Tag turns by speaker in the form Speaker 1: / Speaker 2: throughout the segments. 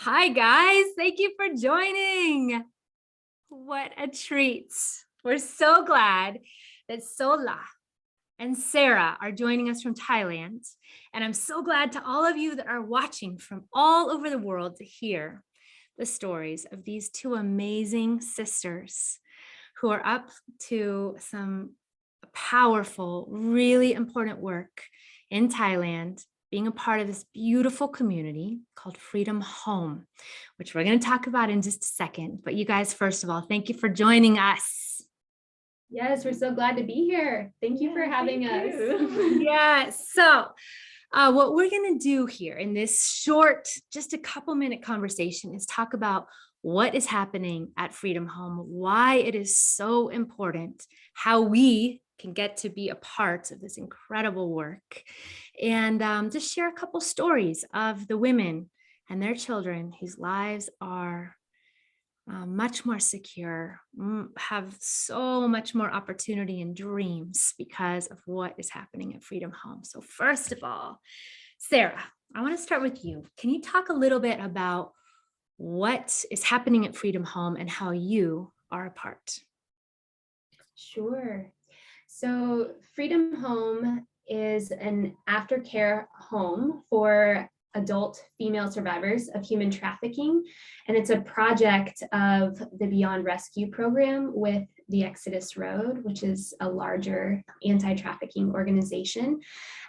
Speaker 1: Hi, guys. Thank you for joining. What a treat. We're so glad that Sola and Sarah are joining us from Thailand. And I'm so glad to all of you that are watching from all over the world to hear the stories of these two amazing sisters who are up to some powerful, really important work in Thailand, being a part of this beautiful community called Freedom Home, which we're going to talk about in just a second. But you guys, first of all, thank you for joining us.
Speaker 2: Yes, we're so glad to be here. Thank you for having us.
Speaker 1: Yeah, so what we're going to do here in this short, just a couple minute conversation is talk about what is happening at Freedom Home, why it is so important, how we can get to be a part of this incredible work, and just share a couple stories of the women and their children whose lives are much more secure, have so much more opportunity and dreams because of what is happening at Freedom Home. So first of all, Sarah, I want to start with you. Can you talk a little bit about what is happening at Freedom Home and how you are a part?
Speaker 2: Sure. So Freedom Home is an aftercare home for adult female survivors of human trafficking. And it's a project of the Beyond Rescue program with the Exodus Road, which is a larger anti-trafficking organization.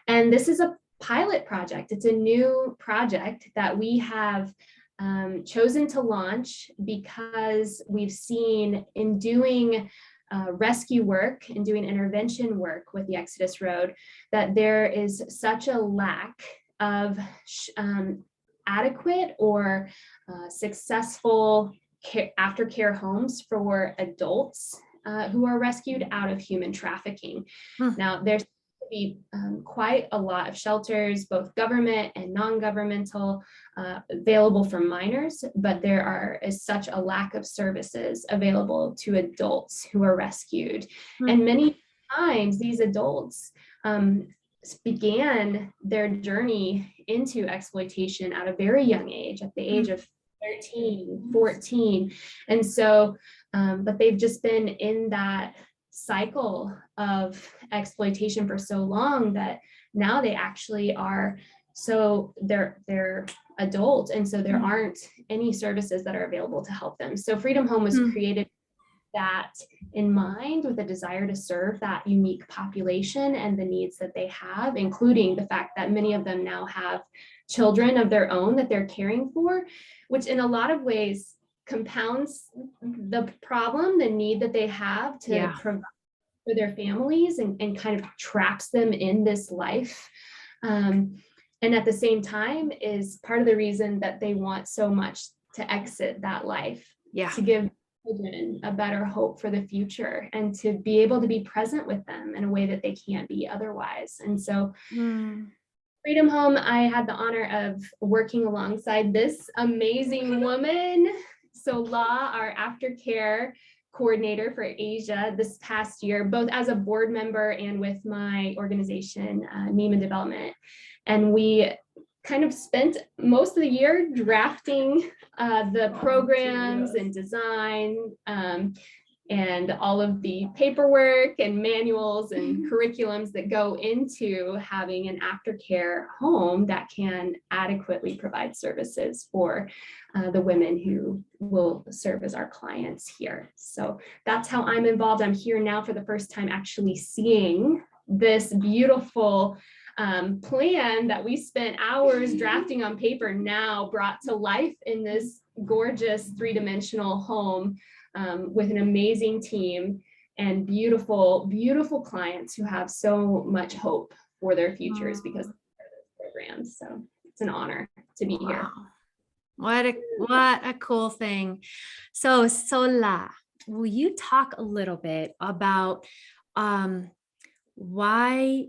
Speaker 2: And this is a pilot project. It's a new project that we have chosen to launch because we've seen in doing rescue work and doing intervention work with the Exodus Road that there is such a lack of adequate or successful aftercare homes for adults who are rescued out of human trafficking. Now, there's be quite a lot of shelters, both government and non-governmental, available for minors, but there is such a lack of services available to adults who are rescued. And many times these adults began their journey into exploitation at a very young age, at the age of 13, 14. And so, but they've just been in that cycle of exploitation for so long that now they actually are, so they're adult, and so there aren't any services that are available to help them. So Freedom Home was created that in mind, with a desire to serve that unique population and the needs that they have, including the fact that many of them now have children of their own that they're caring for, which in a lot of ways compounds the problem, the need that they have to provide for their families, and kind of traps them in this life. And at the same time is part of the reason that they want so much to exit that life, to give children a better hope for the future and to be able to be present with them in a way that they can't be otherwise. And so Freedom Home, I had the honor of working alongside this amazing woman, Sola, our Aftercare Coordinator for Asia this past year, both as a board member and with my organization, Neema Development. And we kind of spent most of the year drafting the programs and design, and all of the paperwork and manuals and curriculums that go into having an aftercare home that can adequately provide services for the women who will serve as our clients here. So that's how I'm involved. I'm here now for the first time actually seeing this beautiful plan that we spent hours drafting on paper now brought to life in this gorgeous three-dimensional home, with an amazing team and beautiful, beautiful clients who have so much hope for their futures because of those programs. So it's an honor to be here.
Speaker 1: What a cool thing. So Sola, will you talk a little bit about why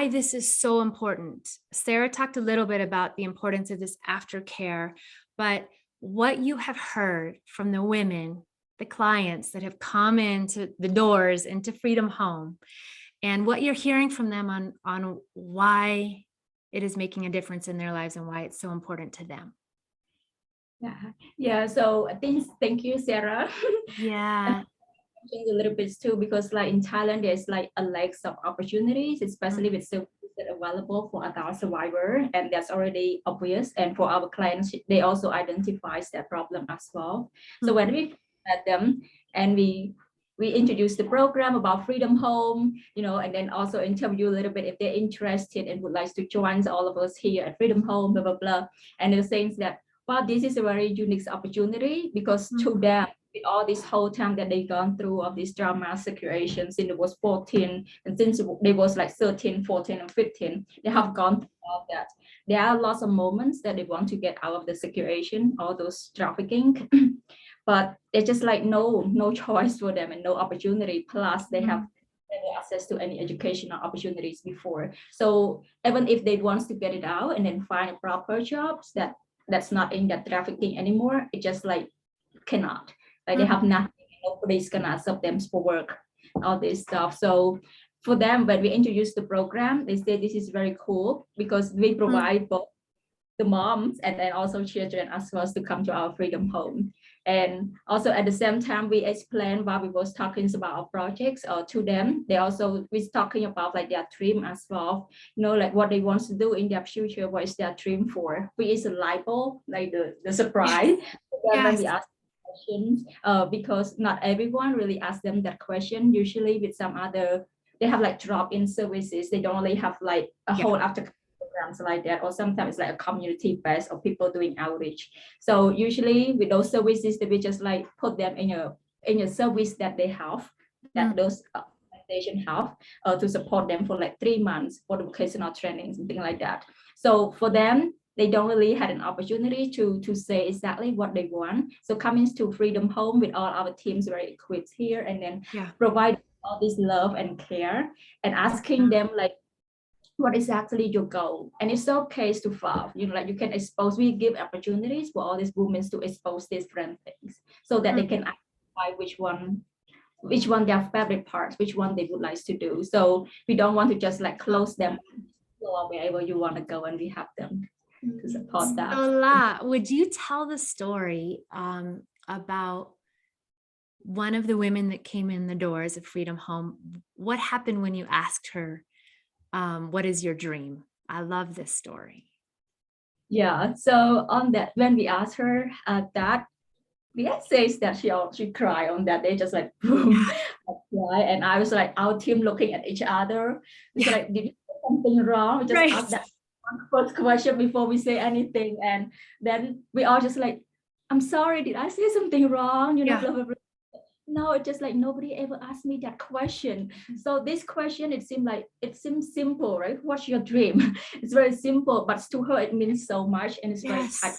Speaker 1: this is so important? Sarah talked a little bit about the importance of this aftercare, but what you have heard from the women, the clients that have come into the doors into Freedom Home, and what you're hearing from them on why it is making a difference in their lives and why it's so important to them.
Speaker 3: Yeah. So I think thank you, Sarah. And
Speaker 1: Yeah.
Speaker 3: a little bit too, because like in Thailand, there's like a lack of opportunities, especially with services that are available for adult survivor, and that's already obvious. And for our clients, they also identifies that problem as well. So when we met them and we introduce the program about Freedom Home, and then also interview a little bit if they're interested and would like to join all of us here at Freedom Home, blah blah blah. And they're saying that, wow, this is a very unique opportunity, because to them, with all this whole time that they gone through of these drama situations since it was 14, and since they was like 13, 14, and 15, they have gone through all that. There are lots of moments that they want to get out of the situation, all those trafficking, but it's just like no choice for them and no opportunity. Plus they have no access to any educational opportunities before. So even if they want to get it out and then find a proper jobs that's not in that trafficking anymore, it just like cannot. Like they have nothing, nobody's gonna accept them for work, all this stuff. So for them, when we introduce the program, they say this is very cool because we provide both the moms and then also children as well to come to our Freedom Home. And also at the same time, we explain while we was talking about our projects to them. They also was talking about like their dream as well, like what they want to do in their future, what is their dream for, which is a label, like the surprise. When we ask questions, because not everyone really asks them that question. Usually with some other, they have like drop-in services. They don't really have like a whole after programs like that, or sometimes it's like a community based of people doing outreach. So usually with those services, they will just like put them in a service that they have, that those organizations have, to support them for like 3 months for the vocational training, something like that. So for them, they don't really had an opportunity to say exactly what they want. So coming to Freedom Home with all our teams very equipped here, and then provide all this love and care, and asking them like, what is actually your goal? And it's okay to fail. Like you can expose, we give opportunities for all these women to expose different things so that they can identify which one their favorite parts, which one they would like to do. So we don't want to just like close them or wherever you want to go, and we have them to support that.
Speaker 1: Sola, would you tell the story about one of the women that came in the doors of Freedom Home? What happened when you asked her, what is your dream? I love this story.
Speaker 3: Yeah, so on that, when we asked her that, the says that she cried on that day, just like boom, cry. And I was like, our team looking at each other. It's like, did you do something wrong? We just asked that first question before we say anything, and then we all just like, I'm sorry, did I say something wrong? Blah, blah, blah. No, it's just like nobody ever asked me that question. So this question, it seems simple, right? What's your dream? It's very simple, but to her it means so much, and it's very touching.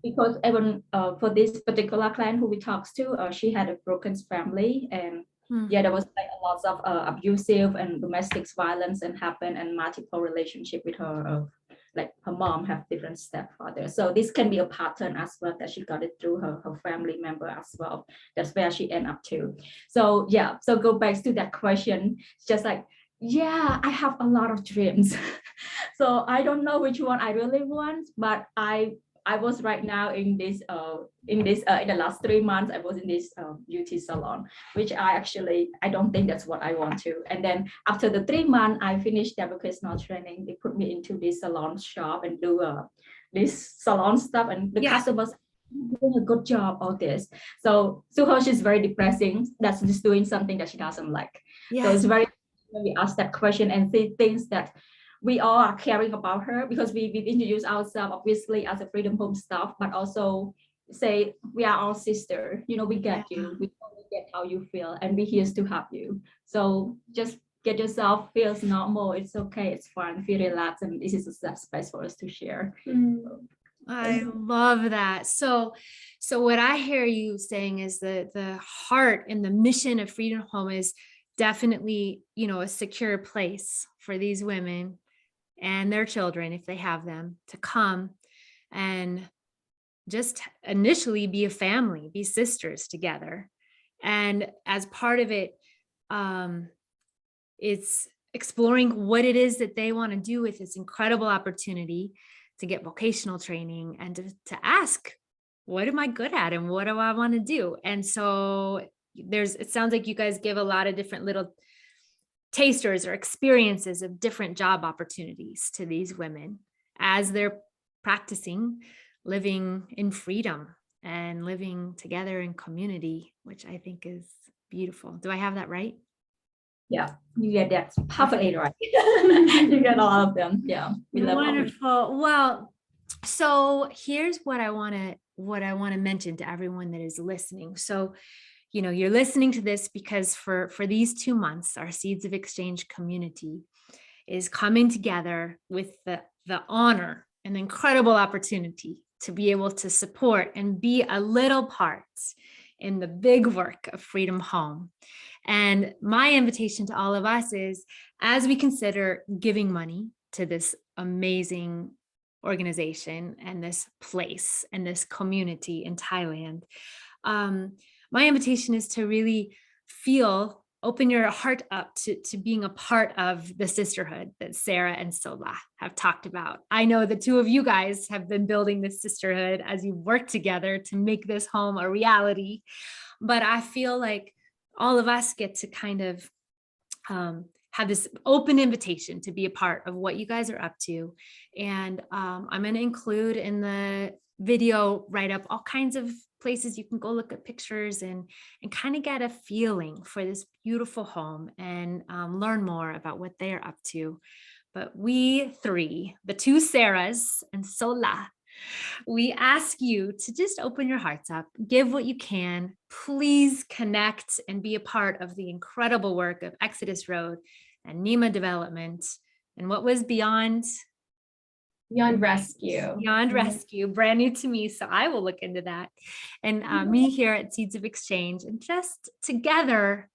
Speaker 3: Because even for this particular client who we talked to, she had a broken family, and there was like a lot of abusive and domestic violence and happened, and multiple relationship with her. Like her mom have different stepfathers. So this can be a pattern as well, that she got it through her family member as well. That's where she end up to. So yeah, so go back to that question. It's just like, yeah, I have a lot of dreams. So I don't know which one I really want, but I was right now in the last 3 months, I was in this beauty salon, which I don't think that's what I want to. And then after the 3 months, I finished the vocational training. They put me into this salon shop and do this salon stuff, and the customers doing a good job of this. So to her, she's very depressing. That's just doing something that she doesn't like. So it's very, when we ask that question and say things that we all are caring about her, because we've introduced ourselves obviously as a Freedom Home staff, but also say we are all sister. We get you. We totally get how you feel, and we're here to help you. So just get yourself, feels normal. It's okay. It's fun. Feel relaxed, and this is a safe space for us to share.
Speaker 1: I love that. So what I hear you saying is that the heart and the mission of Freedom Home is definitely, a secure place for these women and their children, if they have them, to come and just initially be a family, be sisters together. And as part of it, it's exploring what it is that they want to do with this incredible opportunity to get vocational training, and to ask what am I good at and what do I want to do? And so it sounds like you guys give a lot of different little tasters or experiences of different job opportunities to these women as they're practicing living in freedom and living together in community, which I think is beautiful. Do I have that right?
Speaker 3: Yeah, you get that perfectly right. You get all of them. Yeah, we love all of them.
Speaker 1: Wonderful. Well, so here's what I want to mention to everyone that is listening. So, you're listening to this because for these 2 months, our Seeds of Exchange community is coming together with the honor and incredible opportunity to be able to support and be a little part in the big work of Freedom Home. And my invitation to all of us is, as we consider giving money to this amazing organization and this place and this community in Thailand, my invitation is to really open your heart up to being a part of the sisterhood that Sarah and Sola have talked about. I know the two of you guys have been building this sisterhood as you work together to make this home a reality. But I feel like all of us get to kind of have this open invitation to be a part of what you guys are up to. And I'm going to include in the video write up all kinds of places you can go look at pictures and kind of get a feeling for this beautiful home and learn more about what they are up to. But we three, the two Sarahs and Sola, we ask you to just open your hearts up, give what you can, please connect and be a part of the incredible work of Exodus Road and Neema Development and what was Beyond Rescue, brand new to me. So I will look into that. And me here at Seeds of Exchange, and just together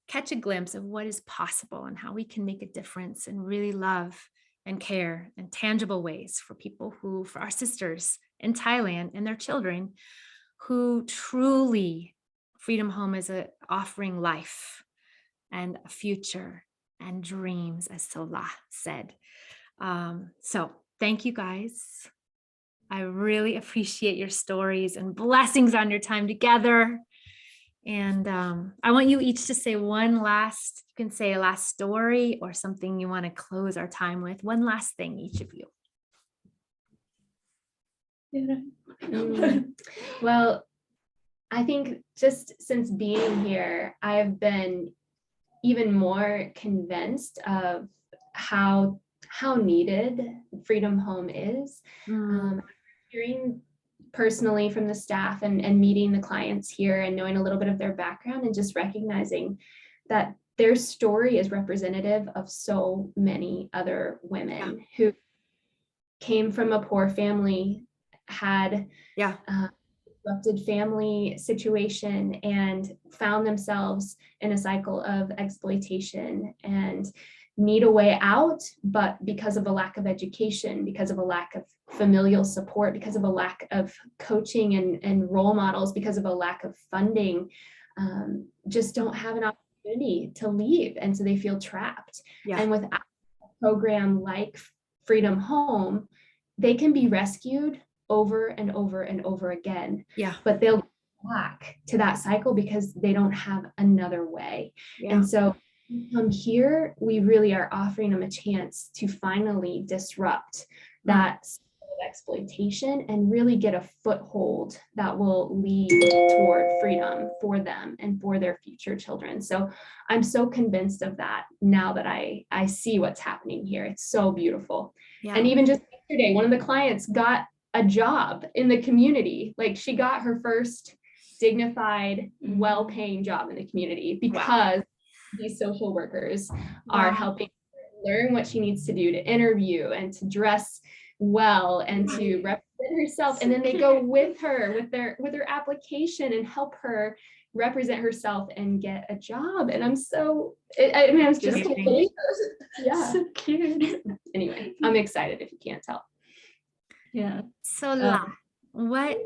Speaker 1: catch a glimpse of what is possible and how we can make a difference and really love and care in tangible ways for our sisters in Thailand and their children who truly Freedom Home is offering life and a future and dreams, as Sola said. So thank you guys. I really appreciate your stories and blessings on your time together. And I want you each to say you can say a last story or something you want to close our time with. One last thing, each of you.
Speaker 2: Well, I think just since being here, I've been even more convinced of how needed Freedom Home is. Hearing personally from the staff and meeting the clients here and knowing a little bit of their background and just recognizing that their story is representative of so many other women who came from a poor family, had disrupted family situation, and found themselves in a cycle of exploitation and need a way out, but because of a lack of education, because of a lack of familial support, because of a lack of coaching and role models, because of a lack of funding, just don't have an opportunity to leave. And so they feel trapped. And without a program like Freedom Home, they can be rescued over and over and over again. But they'll go back to that cycle because they don't have another way. And so from here, we really are offering them a chance to finally disrupt that exploitation and really get a foothold that will lead toward freedom for them and for their future children. So I'm so convinced of that now that I see what's happening here. It's so beautiful. And even just yesterday, one of the clients got a job in the community. Like, she got her first dignified, well-paying job in the community because these social workers are helping her learn what she needs to do to interview and to dress well and to represent herself. And then they go with her with her application and help her represent herself and get a job. And I was just so cute. Anyway, I'm excited if you can't tell.
Speaker 1: So what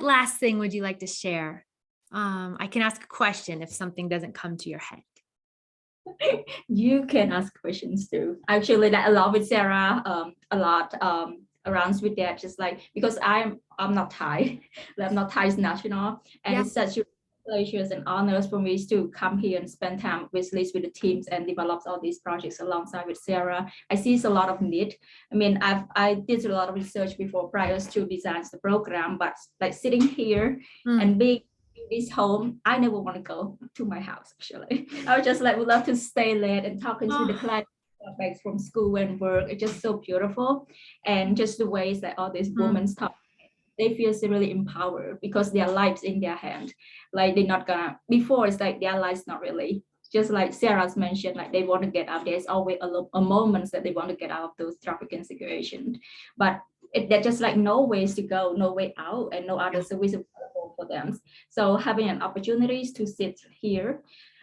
Speaker 1: last thing would you like to share? I can ask a question if something doesn't come to your head.
Speaker 3: You can ask questions too. Actually, that along with Sarah, a lot. around with that, just like, because I'm not Thai, I'm not Thai's national, and
Speaker 1: Yeah.
Speaker 3: it's such a pleasure and honors for me to come here and spend time with the teams and develop all these projects alongside with Sarah. I see it's a lot of need. I mean, I did a lot of research before prior to design the program, but like sitting here and being in this home, I never want to go to my house. Actually, I would just like would love to stay late and talking to the client back from school and work. It's just so beautiful, and just the ways that all these women talk, they feel so really empowered because their lives in their hand. Like they're not gonna, before it's like their lives not really, just like Sarah's mentioned, like they want to get out. There's always a moments that they want to get out of those trafficking situations, but they're just like no ways to go, no way out, and no other service available for them. So having an opportunities to sit here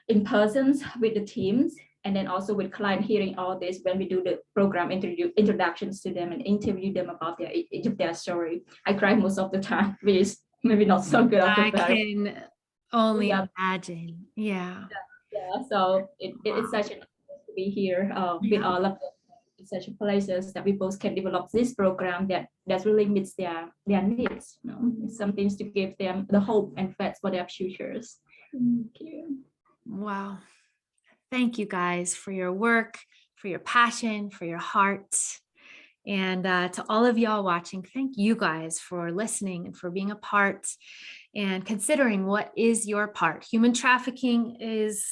Speaker 3: in persons with the teams, and then also with client hearing all this when we do the program introductions to them and interview them about each of their story. I cry most of the time, which is maybe not so good.
Speaker 1: I can only
Speaker 3: Yeah.
Speaker 1: imagine. Yeah.
Speaker 3: Yeah, so it's such an honor to be here with all of the such places that we both can develop this program that really meets their needs. You know, some things to give them the hope and faith for their futures. Thank you.
Speaker 1: Wow. Thank you guys for your work, for your passion, for your heart. And to all of y'all watching, thank you guys for listening and for being a part and considering what is your part. Human trafficking is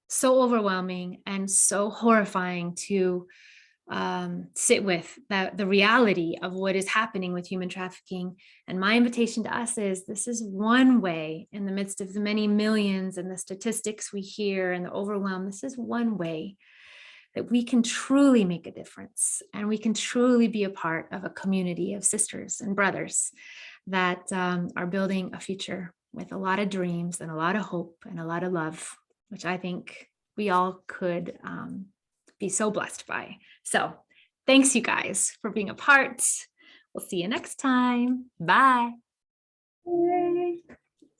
Speaker 1: so overwhelming and so horrifying to sit with, that the reality of what is happening with human trafficking. And my invitation to us is, this is one way in the midst of the many millions and the statistics we hear and the overwhelm. This is one way that we can truly make a difference, and we can truly be a part of a community of sisters and brothers that are building a future with a lot of dreams and a lot of hope and a lot of love, which I think we all could be so blessed by. So thanks you guys for being a part. We'll see you next time. Bye.
Speaker 3: Yay.